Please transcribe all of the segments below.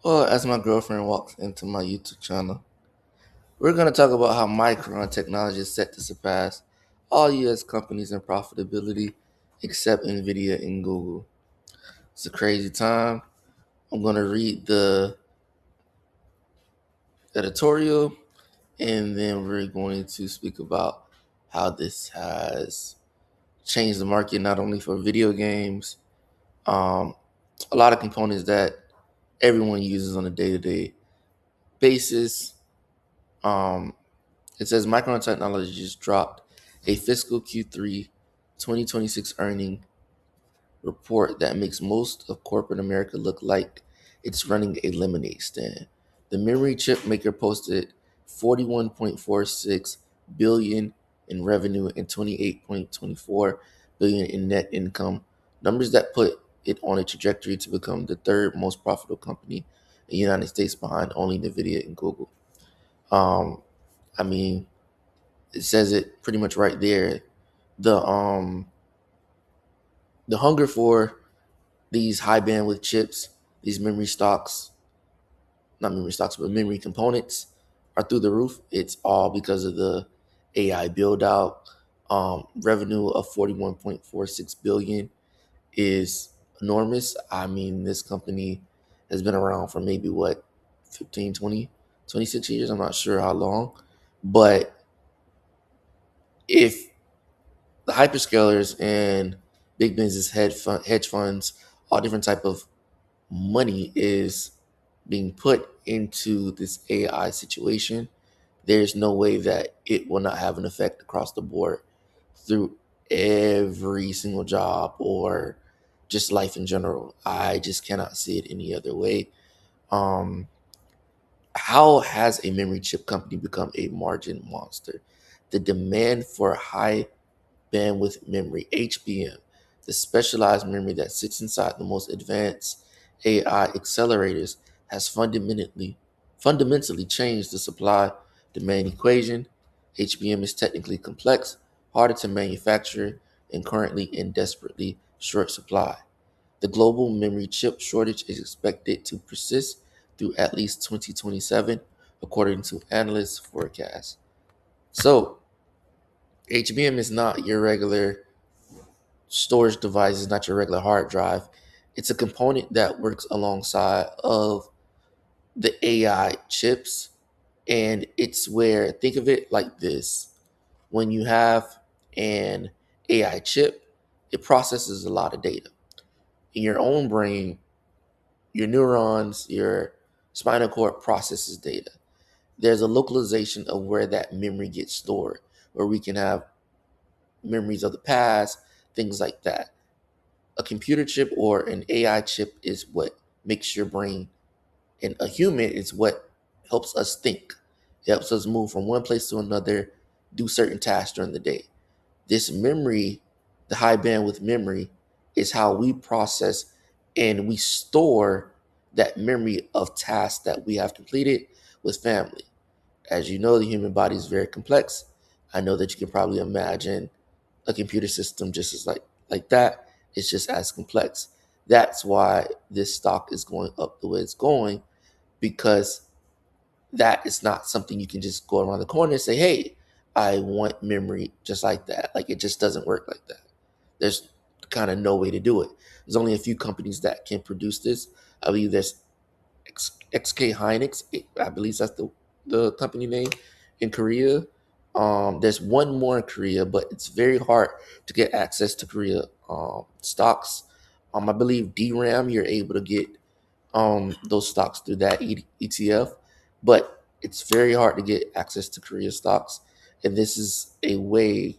Well, as my girlfriend walks into my YouTube channel, we're going to talk about how Micron Technology is set to surpass all U.S. companies in profitability except NVIDIA and Google. It's a crazy time. I'm going to read the editorial and then we're going to speak about how this has changed the market not only for video games, um, a lot of components that everyone uses on a day to day basis. Um, It says Micron Technology just dropped a fiscal Q3 2026 earning report that makes most of corporate America look like it's running a lemonade stand. The memory chip maker posted 41.46 billion in revenue and 28.24 billion in net income, numbers that put it on a trajectory to become the third most profitable company in the United States behind only Nvidia and Google. Um, I mean, it says it pretty much right there. The um the hunger for these high bandwidth chips, these memory stocks, not memory stocks, but memory components are through the roof. It's all because of the AI build out. Revenue of 41.46 billion is enormous. I mean, this company has been around for maybe what 15, 20, 26 years. I'm not sure how long, but if the hyperscalers and big business hedge funds, all different type of money is being put into this AI situation, there's no way that it will not have an effect across the board through every single job or just life in general. I just cannot see it any other way. Um, how has a memory chip company become a margin monster? The demand for high bandwidth memory, HBM, the specialized memory that sits inside the most advanced AI accelerators, has fundamentally changed the supply demand equation. HBM is technically complex, harder to manufacture, and currently in desperately short supply. The global memory chip shortage is expected to persist through at least 2027, according to analysts' forecasts. So, HBM is not your regular storage device, is not your regular hard drive. It's a component that works alongside of the AI chips. And it's where, think of it like this. When you have an AI chip, it processes a lot of data. In your own brain, your neurons, your spinal cord processes data. There's a localization of where that memory gets stored, where we can have memories of the past, things like that. A computer chip or an AI chip is what makes your brain, and a human is what helps us think. It helps us move from one place to another, do certain tasks during the day. This memory, the high bandwidth memory, is how we process and we store that memory of tasks that we have completed with family. As you know, the human body is very complex. I know that you can probably imagine a computer system just as like that. It's just as complex. That's why this stock is going up the way it's going, because that is not something you can just go around the corner and say, hey, I want memory just like that. Like, it just doesn't work like that. There's kind of no way to do it. There's only a few companies that can produce this. I believe there's XK Hynix. I believe that's the company name in Korea. There's one more in Korea, but it's very hard to get access to Korea stocks. I believe DRAM, you're able to get those stocks through that ETF, but it's very hard to get access to Korea stocks. And this is a way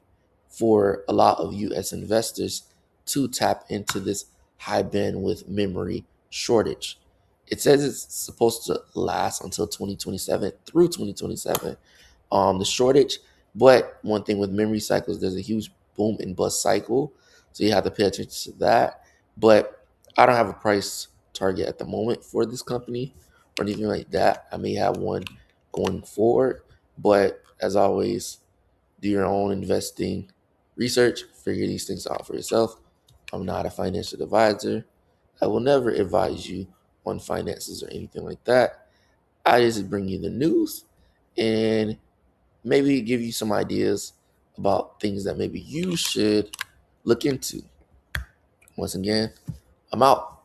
for a lot of US investors to tap into this high bandwidth memory shortage. It says it's supposed to last until 2027, through 2027, the shortage. But one thing with memory cycles, there's a huge boom and bust cycle. So you have to pay attention to that. But I don't have a price target at the moment for this company or anything like that. I may have one going forward. But as always, do your own investing research, figure these things out for yourself. I'm not a financial advisor. I will never advise you on finances or anything like that. I just bring you the news and maybe give you some ideas about things that maybe you should look into. Once again, I'm out.